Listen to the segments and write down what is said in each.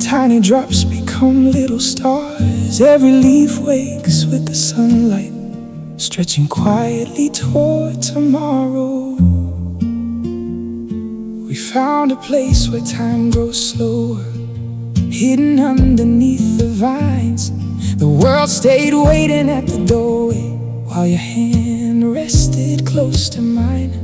Tiny drops become little stars. Every leaf wakes with the sunlight, stretching quietly toward tomorrow. We found a place where time grows slower, hidden underneath the vines. The world stayed waiting at the doorway while your hand rested close to mine.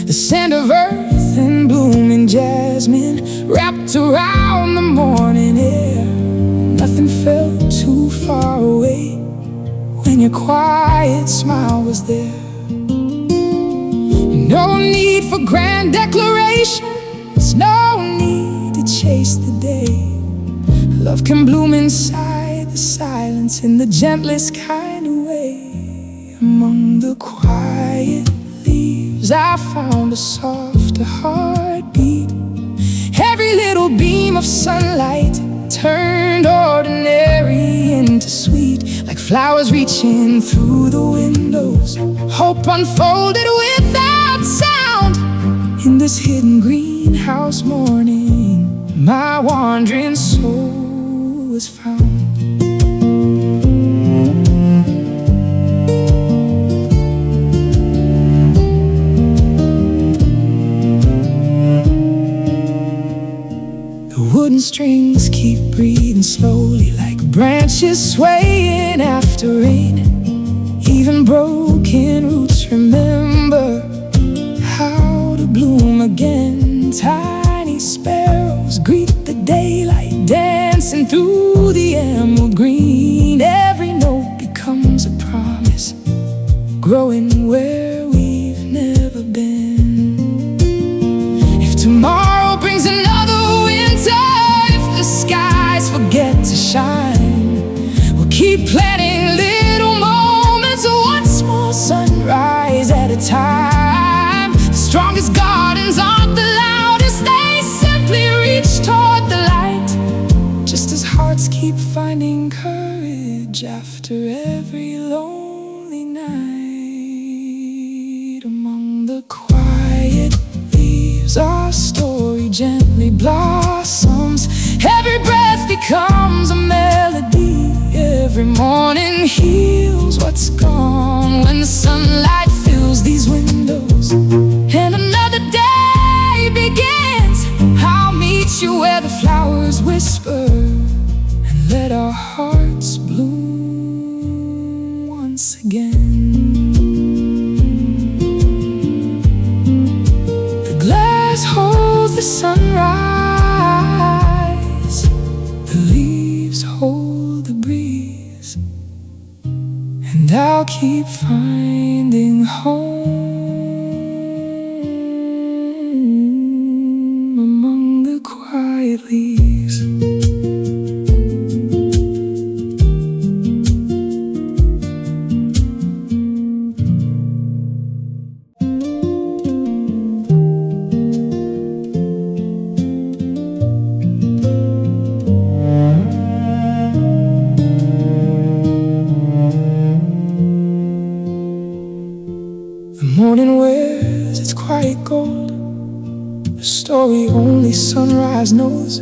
The scent of earth and blooming jasmine wrapped around the morning air. Nothing felt too far away when your quiet smile was there. No need for grand declarations, no need to chase the day. Love can bloom inside the silence in the gentlest kind of way. Among the quiet leaves I found a softer heartbeat. Every little beam of sunlight turned ordinary into sweet. Like flowers reaching through the windows, hope unfolded without sound. In this hidden greenhouse morning, my wandering soul was found. Wooden strings keep breathing slowly, like branches swaying after rain. Even broken roots remember how to bloom again. Tiny sparrows greet the daylight, dancing through the emerald green. Every note becomes a promise, growing where we've never been. If tomorrow brings another winter, if the skies forget to shine, we'll keep planting little moments, one small sunrise at a time. The strongest gardens aren't the loudest, they simply reach toward the light. Just as hearts keep finding courage after every lonely night. Among the quiet leaves, our story gently blossoms. Every breath becomes a melody. Every morning heals what's gone. When the sunlight fills these windows and another day begins, I'll meet you where the flowers whisper, and let our hearts bloom once again. The glass holds the sunrise, the leaves hold the breeze, and I'll keep finding home among the quiet leaves. The morning wears its quiet gold, a story only sunrise knows.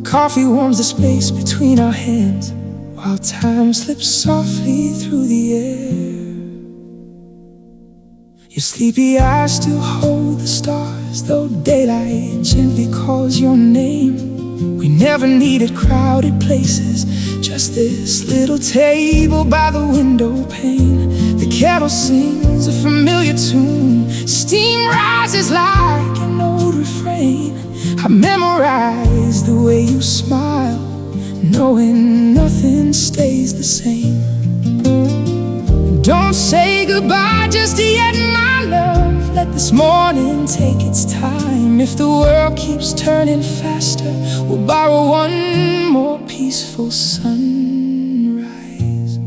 Coffee warms the space between our hands, while time slips softly through the air. Your sleepy eyes still hold the stars, though daylight gently calls your name. We never needed crowded places, just this little table by the window pane. The kettle sings a familiar tune, steam rises like an old refrain. I memorize the way you smile, knowing nothing stays the same. Don't say goodbye just yet, my love. Let this morning take its time. If the world keeps turning faster, we'll borrow one more peaceful sunrise.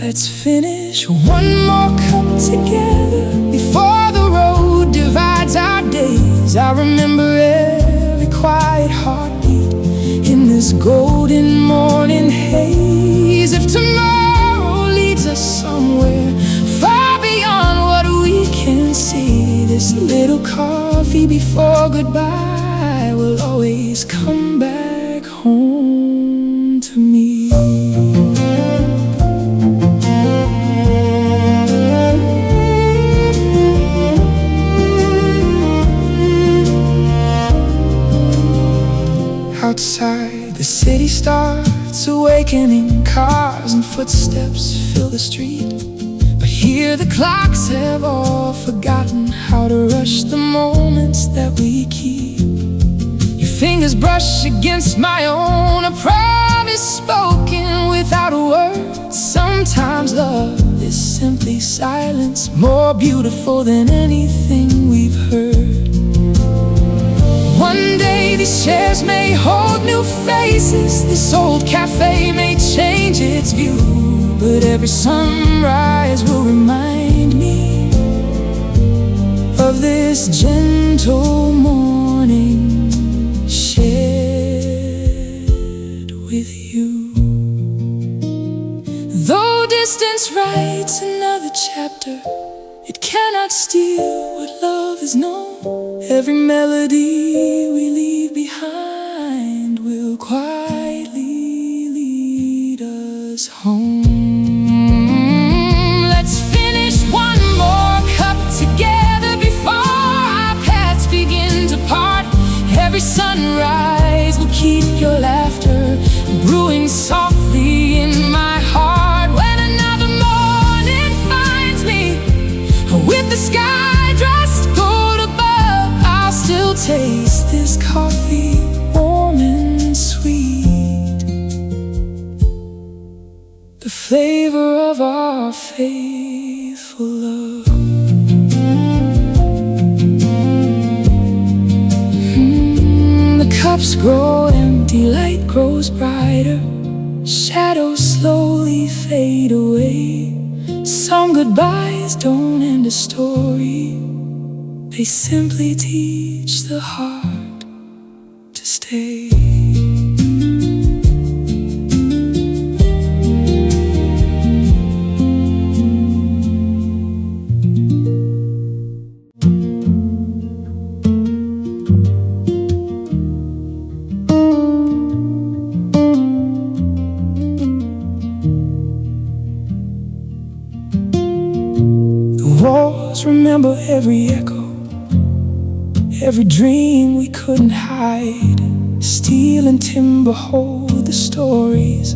Let's finish one more cup together before the road divides our days. I remember every quiet heartbeat in this golden morning haze. If tomorrow leads us somewhere far beyond what we can see, this little coffee before goodbye will always come back Outside, the city starts awakening. Cars and footsteps fill the street. But here the clocks have all forgotten how to rush the moments that we keep. Your fingers brush against my own, a promise spoken without a word. Sometimes love is simply silence, more beautiful than anything we've heard. One day these chairs may hold new faces, this old cafe may change its view, but every sunrise will remind me of this gentle morning shared with you. Though distance writes another chapter, it cannot steal what love has known. Every melody we leave behind will quietly lead us home. Let's finish one more cup together before our paths begin to part. Every sunrise will keep your laughter brewing softly in my heart. When another morning finds me with the sky dressed gold above, I'll still taste this coffee, warm and sweet, the flavor of our faithful love. The cups grow empty, light grows brighter, shadows slowly fade away. Some goodbyes don't end a story, they simply teach the heart to stay. Walls remember every echo, every dream we couldn't hide. Steel and timber hold the stories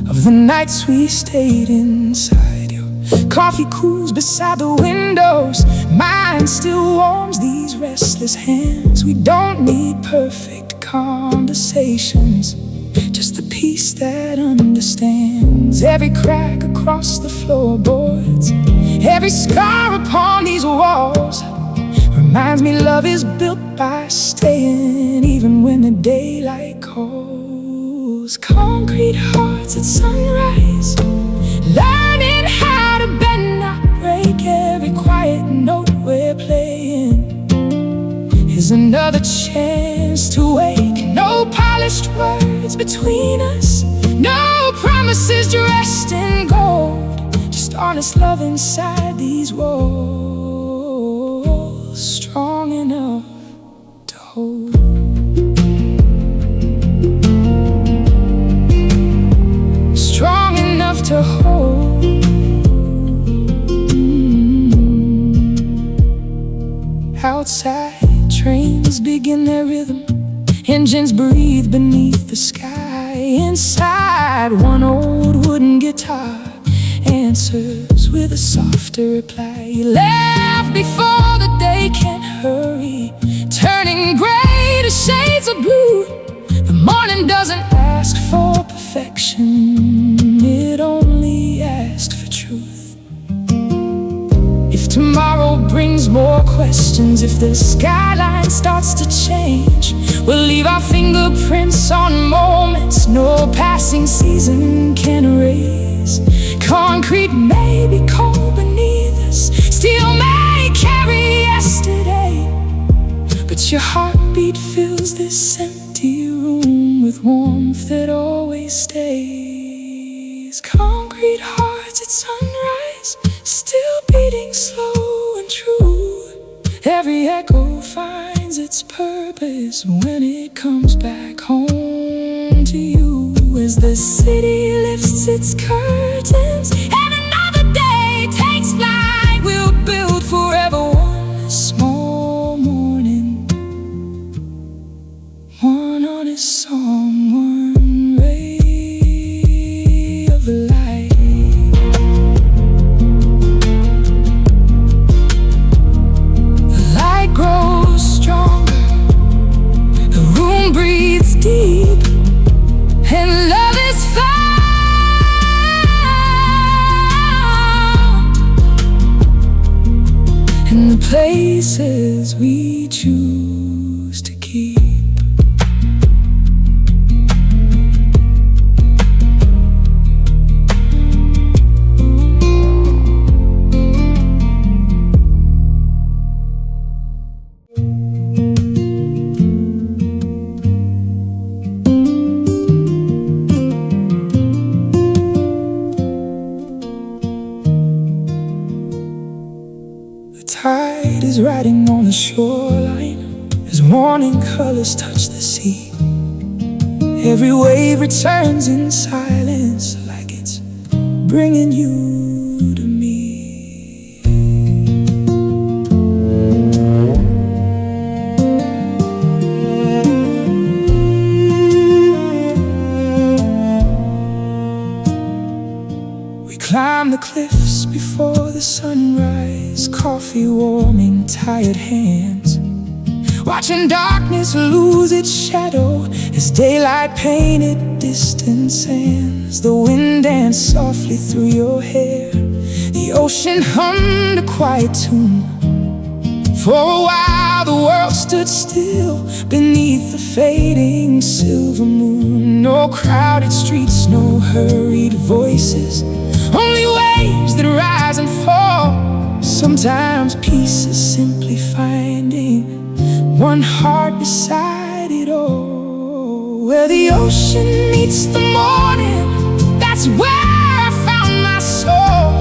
of the nights we stayed inside. Your coffee cools beside the windows, mine still warms these restless hands. We don't need perfect conversations, just the peace that understands. Every crack across the floorboards, every scar upon these walls reminds me love is built by staying, even when the daylight calls. Concrete hearts at sunrise, learning how to bend, not break. Every quiet note we're playing is another chance to wake. No polished words between us, no promises dressed in gold, just honest love inside these walls, strong enough to hold. Strong enough to hold. Outside, trains begin their rhythm, engines breathe beneath the sky. Inside, one old wooden guitar answers with a softer reply. You laugh before the day can hurry, turning gray to shades of blue. The morning doesn't ask for perfection, it only asks for truth. If tomorrow brings more questions, if the skyline starts to change, we'll leave our fingerprints on moments no passing season can erase. Concrete may be cold beneath us, steel may carry yesterday, but your heartbeat fills this empty room with warmth that always stays. Concrete hearts at sunrise, still beating slow and true. Every echo finds its purpose when it comes back home to you. As the city lifts its curtains and another day takes flight, we'll build forever one small morning, one one honest song, one ray of light. The light grows stronger, the room breathes deep, and love is found in the places we choose to keep. The tide is riding on the shoreline as morning colors touch the sea. Every wave returns in silence, like it's bringing you to me. We climb the cliffs before the sunrise, coffee warming tired hands, watching darkness lose its shadow as daylight painted distant sands. The wind danced softly through your hair, the ocean hummed a quiet tune. For a while the world stood still beneath the fading silver moon. No crowded streets, no hurried voices, only waves that rise and fall. Sometimes peace is simply finding one heart beside it all. Where the ocean meets the morning, that's where I found my soul.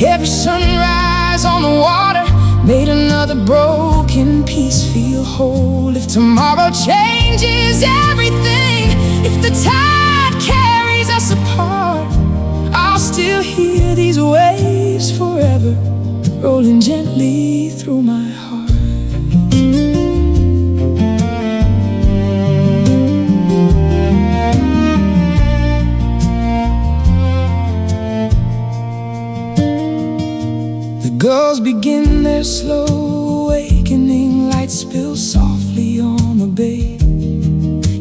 Every sunrise on the water made another broken piece feel whole. If tomorrow changes everything, if the tide carries us apart, I'll still hear these waves forever, rolling gently through my heart. The girls begin their slow awakening, light spills softly on the bay.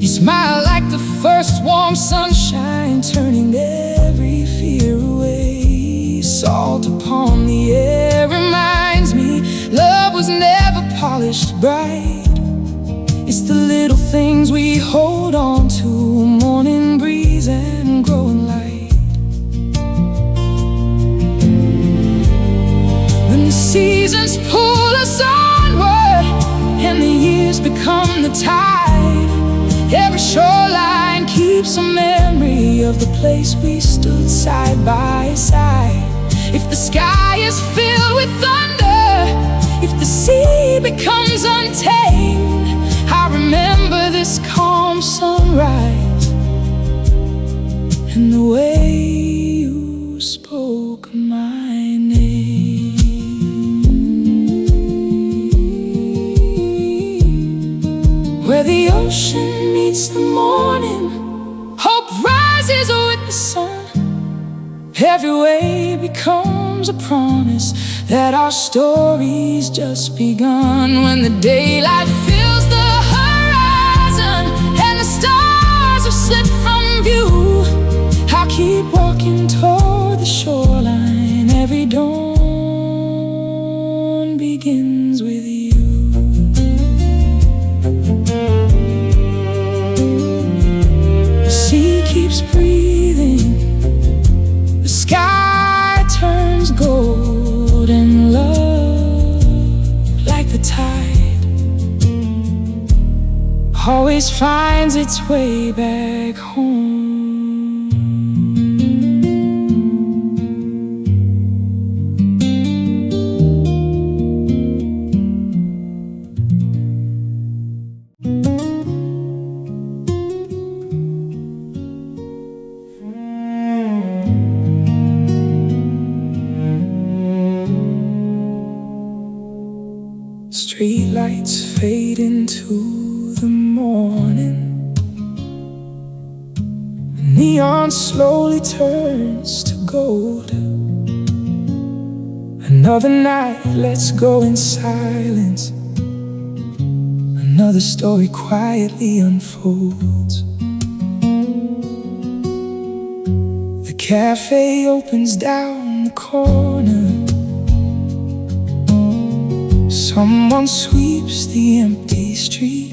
You smile like the first warm sunshine, turning every fear away. Salt upon the air reminds me love was never polished bright. It's the little things we hold on to, morning breeze and growing light. When the seasons pull us onward and the years become the tide, every shoreline keeps a memory of the place we stood side by side. If the sky is filled with thunder, if the sea becomes untamed, I remember this calm sunrise and the way you spoke my name. Where the ocean meets the morning, hope rises with the sun. Every wave becomes a promise that our story's just begun. When the daylight fills the horizon and the stars have slipped from view, I'll keep walking toward the shoreline. Every dawn begins with you. The sea keeps breathing, the sky turns gold, and love, like the tide, always finds its way back home. Streetlights fade into the morning, neon slowly turns to gold. Another night, let's go in silence. Another story quietly unfolds. The cafe opens down the corner. Someone sweeps the empty street.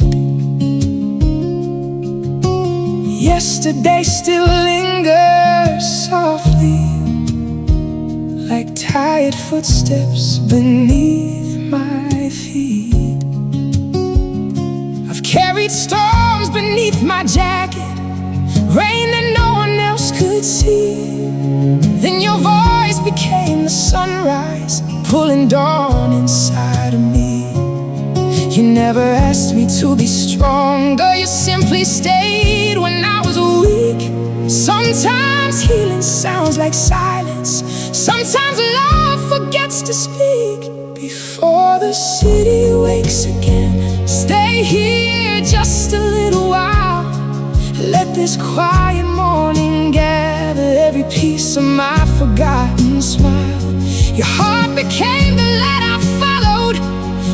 Yesterday still lingers softly, like tired footsteps beneath my feet. I've carried storms beneath my jacket, rain that no one else could see. Then your voice became the sunrise, pulling dawn inside of me. You never asked me to be stronger, you simply stayed when I was weak. Sometimes healing sounds like silence, sometimes love forgets to speak. Before the city wakes again, stay here just a little while. Let this quiet morning gather every piece of my forgotten smile. Your heart became the light I followed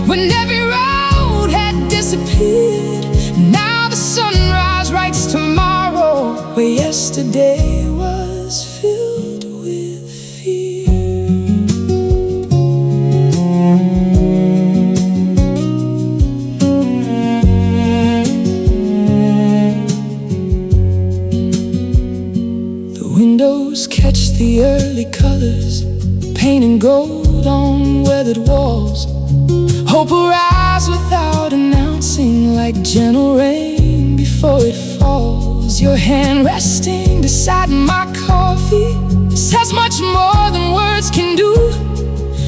when every road had disappeared. Now the sunrise writes tomorrow where yesterday was filled with fear. The windows catch the early colors, painting gold on weathered walls. Hope arrives without announcing, like gentle rain before it falls. Your hand resting beside my coffee says much more than words can do.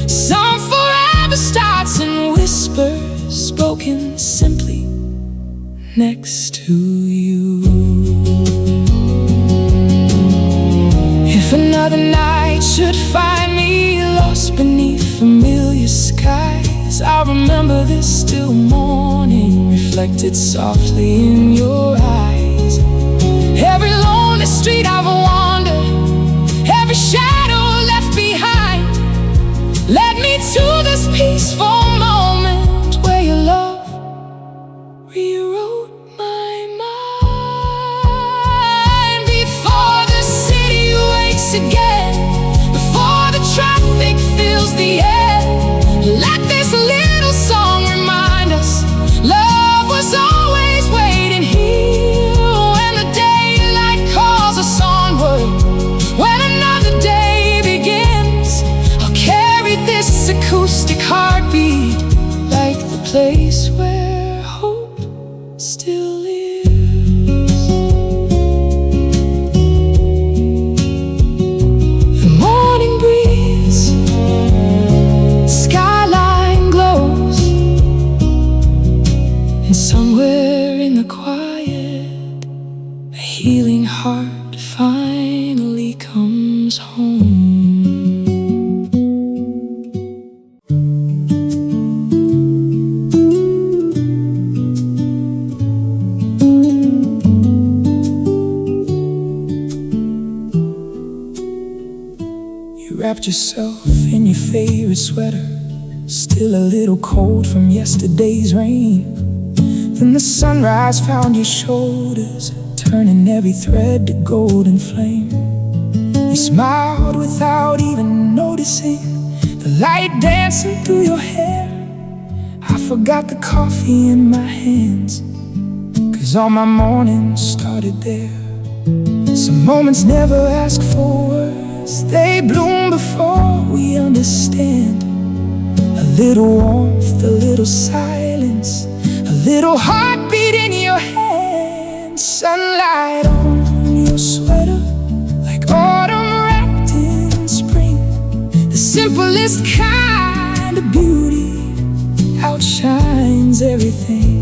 Some forever starts in whispers, spoken simply next to you. If another night should find me lost beneath familiar skies, I'll remember this still morning reflected softly in your eyes. Every lonely street I've wandered, every shadow left behind, led me to this peaceful moment where your love rewrote my mind. Before the city wakes again, before the traffic fills the air, let this little song remind us love was always waiting here. When the daylight calls us onward, when another day begins, I'll carry this acoustic heartbeat like the place where hope still lives. The morning breeze, skyline glows, and somewhere in the quiet, a healing heart finally comes home. You wrapped yourself in your favorite sweater, still a little cold from yesterday's rain. Then the sunrise found your shoulders, turning every thread to golden flame. You smiled without even noticing the light dancing through your hair. I forgot the coffee in my hands, 'cause all my mornings started there. Some moments never ask for words, they bloom before we understand. A little warmth, a little silence, a little heartbeat in your hand. Sunlight on your sweater, like autumn wrapped in spring. The simplest kind of beauty outshines everything.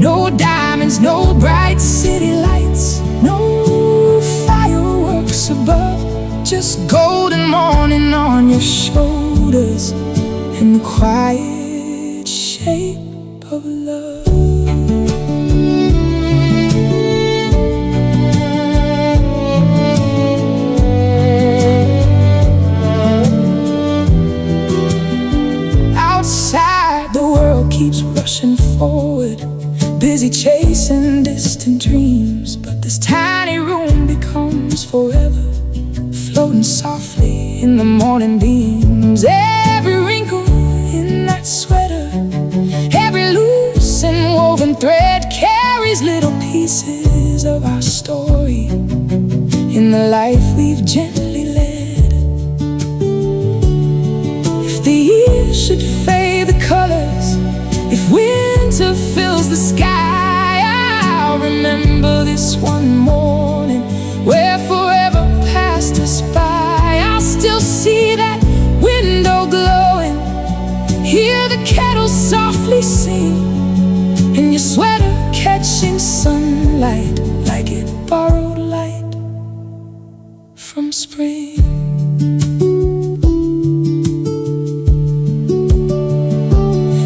No diamonds, no bright city lights, no fireworks above, just golden morning on your shoulders and the quiet shape of love. dreams, but this tiny room becomes forever, floating softly in the morning beams. Every wrinkle in that sweater, every loose and woven thread carries little pieces of our story in the life we've gently led. If the years should fade the colors, if winter fills the sky, I'll remember this one morning where forever passed us by. I'll still see that window glowing, hear the kettle softly sing, and your sweater catching sunlight like it borrowed light from spring.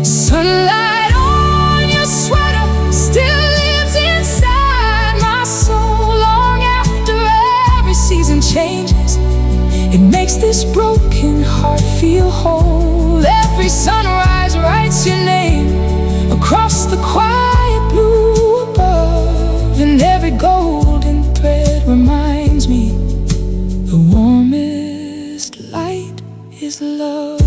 Sunlight on your sweater still lives inside my soul long after every season changes. It makes this broken heart feel whole. Every sunrise writes your name across the quiet blue above, and every golden thread reminds me the warmest light is love.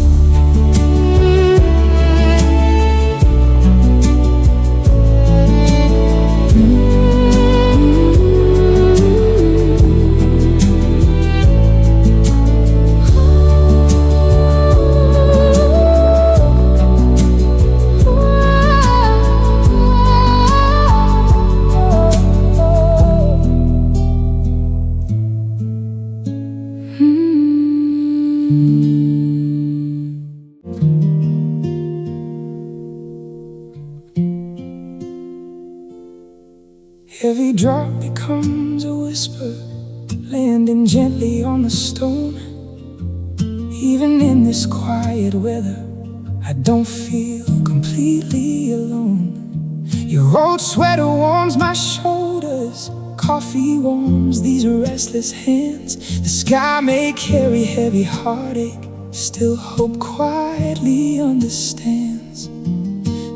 Every drop becomes a whisper, landing gently on the stone. Even in this quiet weather, I don't feel completely alone. Your old sweater warms my shoulders, coffee warms these restless hands. The sky may carry heavy heartache, still hope quietly understands.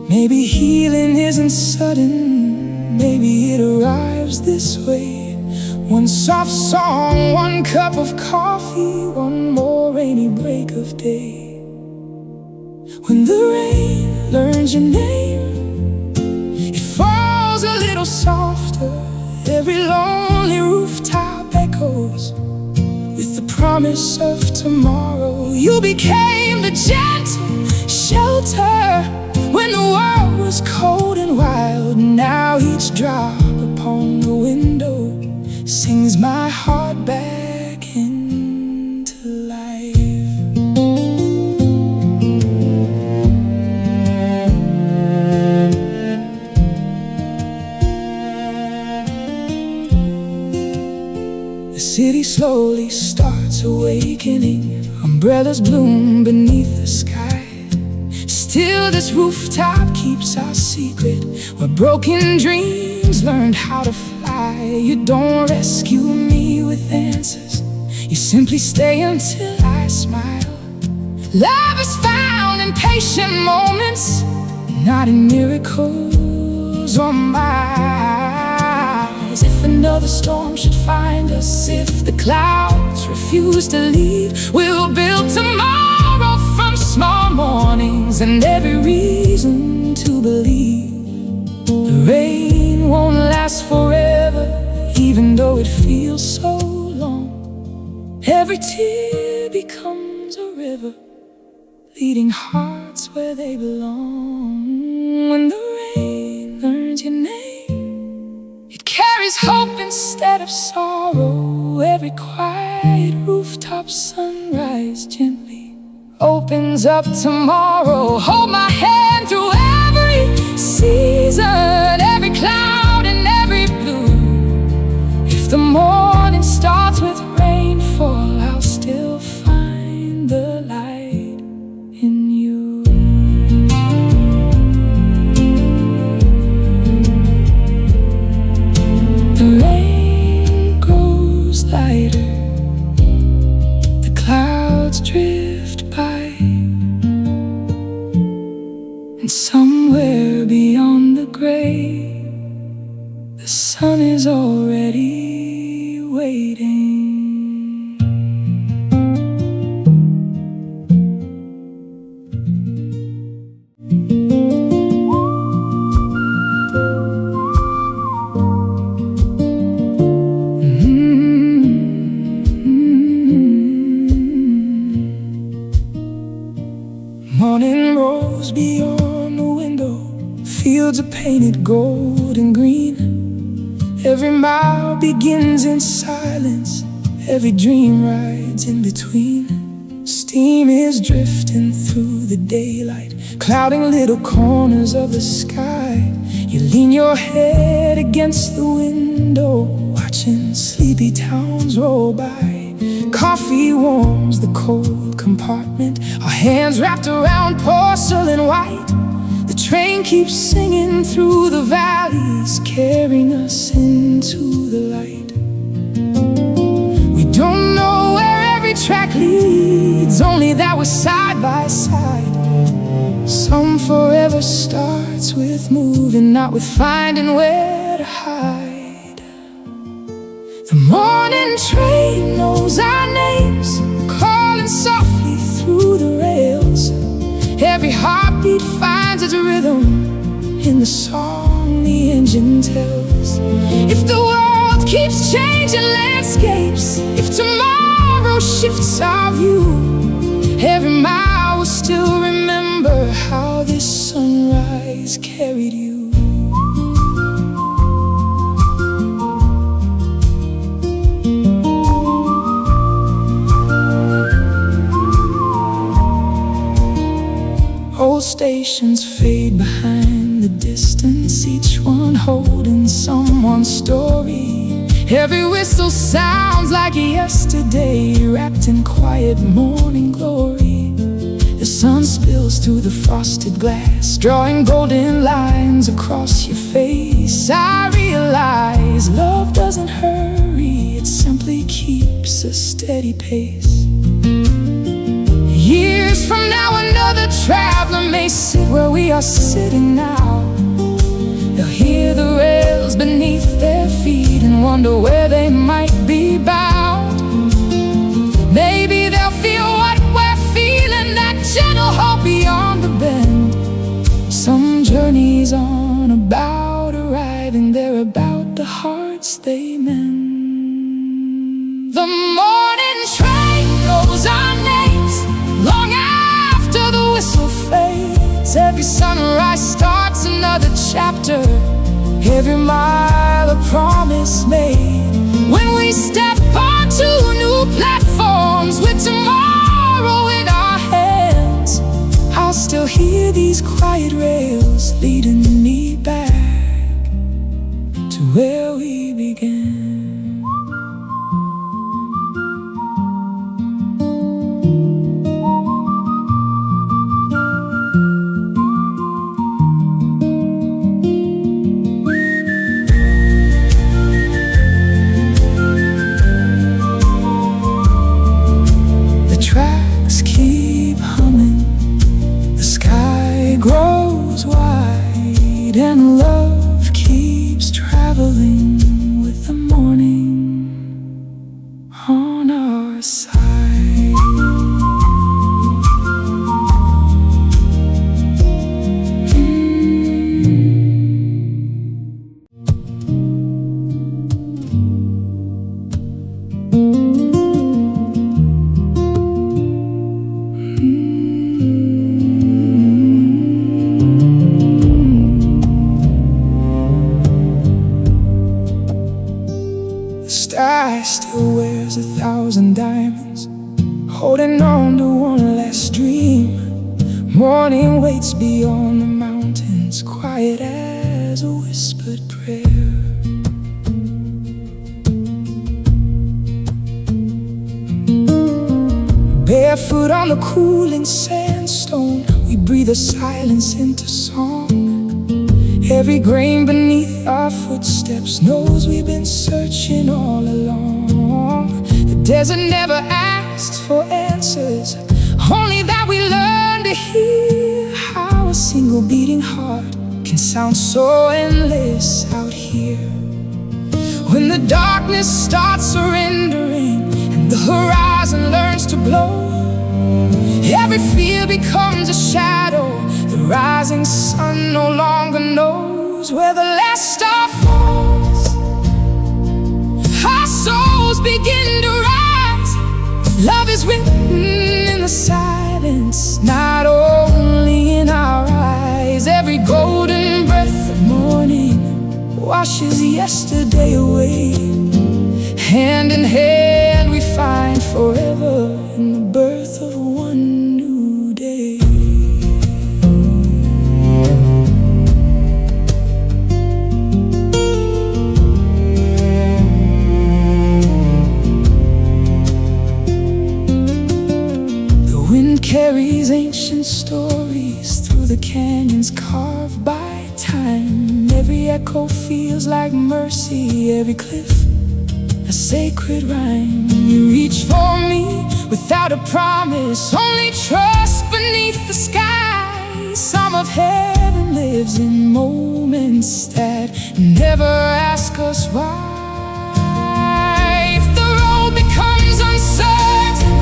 Maybe healing isn't sudden, maybe it arrives this way. One soft song, one cup of coffee, one more rainy break of day. When the rain learns your name, it falls a little softer. Every lonely rooftop echoes with the promise of tomorrow. You became the gentle shelter when the world was cold and wild. Now each drop upon the window sings my heart back into life. The city slowly starts awakening, umbrellas bloom beneath the sky. Still this rooftop keeps our secret, where broken dreams learned how to fly. You don't rescue me with answers, you simply stay until I smile. Love is found in patient moments, not in miracles or miles. If another storm should find us, if the clouds refuse to leave, we'll build tomorrow from small mornings and every reason to believe. The rain won't last forever, even though it feels so long. Every tear becomes a river, leading hearts where they belong. When the rain learns your name, it carries hope instead of sorrow. Every quiet rooftop sunrise gently opens up tomorrow. Hold my hand through every season, every cloud and every blue. If the morning starts with rainfall, I'll still find the light in you. The rain grows lighter, the clouds drift by, and somewhere beyond the gray, the sun sun is already waiting. Morning rolls beyond the window, fields are painted gold and green. Every mile begins in silence, every dream rides in between. Steam is drifting through the daylight, clouding little corners of the sky. You lean your head against the window, watching sleepy towns roll by. Coffee warms the cold compartment, our hands wrapped around porcelain white. The train keeps singing through the valleys, carrying us into the light. We don't know where every track leads, only that we're side by side. Some forever starts with moving, not with finding where to hide. The morning train knows our names, calling softly through the rails. Every heartbeat finds its rhythm in the song the engine tells. If the world keeps changing landscapes, if tomorrow shifts our view, every mile will still remember how this sunrise carried you. Old stations fade behind the distance, each one holding someone's story. Every whistle sounds like yesterday, wrapped in quiet morning glory. The sun spills through the frosted glass, drawing golden lines across your face. I realize love doesn't hurry, it simply keeps a steady pace. Years from now, another traveler may sit where we are sitting now. They'll hear the rails beneath their feet and wonder where they might be bound. Maybe they'll feel what we're feeling, that gentle hope beyond the bend. Some journeys aren't about arriving, they're about the hearts they mend. The morning train knows our names, long after the whistle fades. Every sunrise starts another chapter, every mile a promise made. When we step onto new platforms with tomorrow in our hands, I'll still hear these quiet rails leading me back to where we began. Grows wide and love keeps traveling with the morning on our side. Sky still wears 1,000 diamonds, holding on to one last dream. Morning waits beyond the mountains, quiet as a whispered prayer. Barefoot on the cooling sandstone, we breathe a silence into song. Every grain beneath our footsteps knows we've been searching all along. The desert never asked for answers, only that we learn to hear. How a single beating heart can sound so endless out here. When the darkness starts surrendering and the horizon learns to glow, every fear becomes a shadow. The rising sun no longer knows where the last star falls. Our souls begin to rise. Love is written in the silence, not only in our eyes. Every golden breath of morning washes yesterday away. Hand in hand we find forever in the birth of one new day. The wind carries ancient stories through the canyons carved by time. Every echo feels like mercy, every cliff a sacred rhyme. You reach for me without a promise, only trust beneath the sky. Some of heaven lives in moments that never ask us why. If the road becomes uncertain,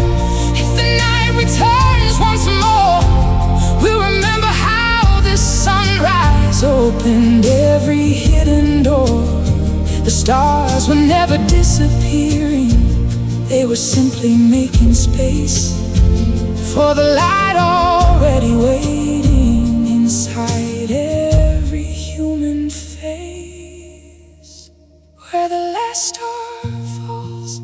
if the night returns once more, we'll remember how this sunrise opened every hidden door. The stars were never disappearing, they were simply making space for the light already waiting inside every human face. Where the last star falls,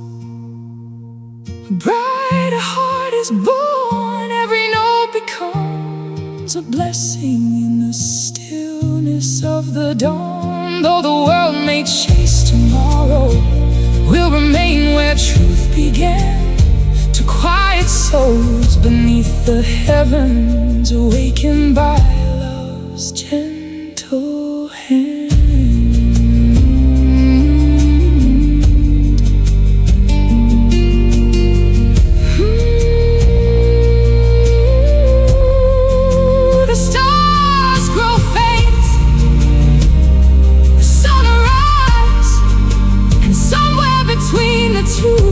a brighter heart is born. Every note becomes a blessing in the stillness of the dawn. Though the world may chase tomorrow, we'll remain where truth began. To quiet souls beneath the heavens, awakened by love's gentle hand. The stars grow faint, the sun arise, and somewhere between the two,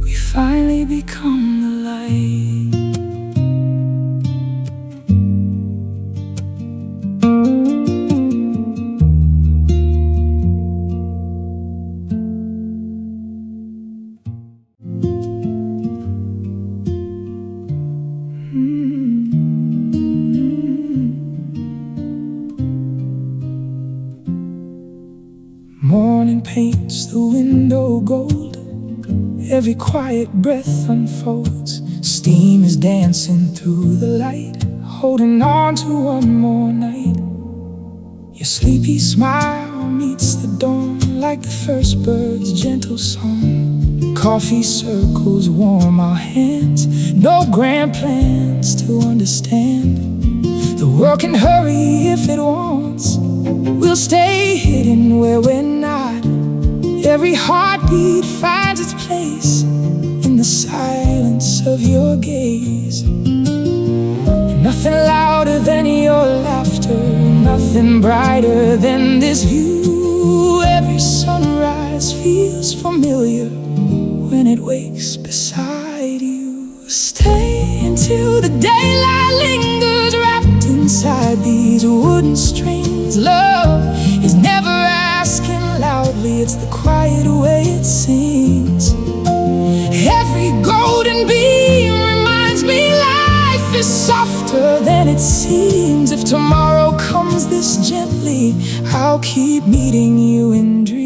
we finally become the light. Morning paints the window gold, every quiet breath unfolds. Steam is dancing through the light, holding on to one more night. Your sleepy smile meets the dawn like the first bird's gentle song. Coffee circles warm our hands, no grand plans to understand. The world can hurry if it wants, we'll stay hidden where we're not. Every heartbeat finds its place in the silence of your gaze. And nothing louder than your laughter, nothing brighter than this view. Every sunrise feels familiar when it wakes beside you. Stay until the daylight lingers, wrapped inside these wooden strings. Love is never asking loudly, it's the quiet way it sings. Every golden beam reminds me life is softer than it seems. If tomorrow comes this gently, I'll keep meeting you in dreams.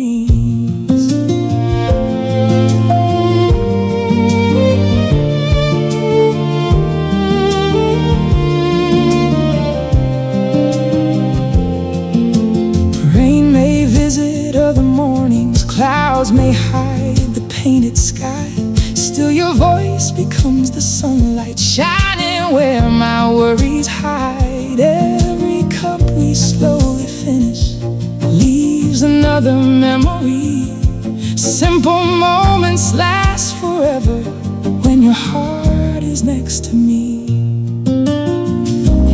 Clouds may hide the painted sky, still your voice becomes the sunlight shining where my worries hide. Every cup we slowly finish leaves another memory. Simple moments last forever when your heart is next to me.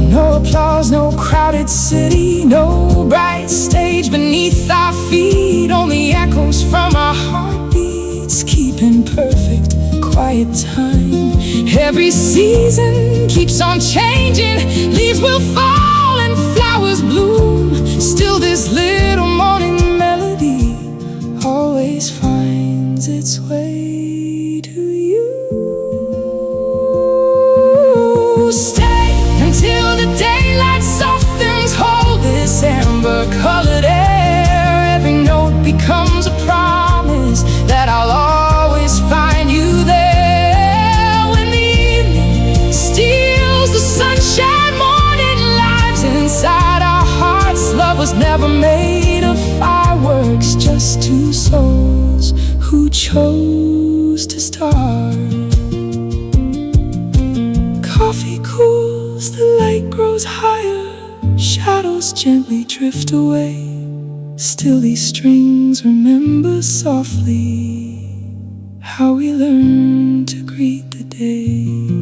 No no applause, no crowded city, no bright stage beneath our feet. Only echoes from our heartbeats, keeping perfect quiet time. Every season keeps on changing, leaves will fall and flowers bloom. Still this little morning melody always finds its way to you. Stay until the daylight softens, hold this amber-colored air. Every note becomes a promise that I'll always find you there. When the evening steals the sunshine, morning lives inside our hearts. Love was never made of fireworks, just two souls who chose to start. Coffee cools, the light grows higher, shadows gently drift away. Still these strings remember softly how we learned to greet the day.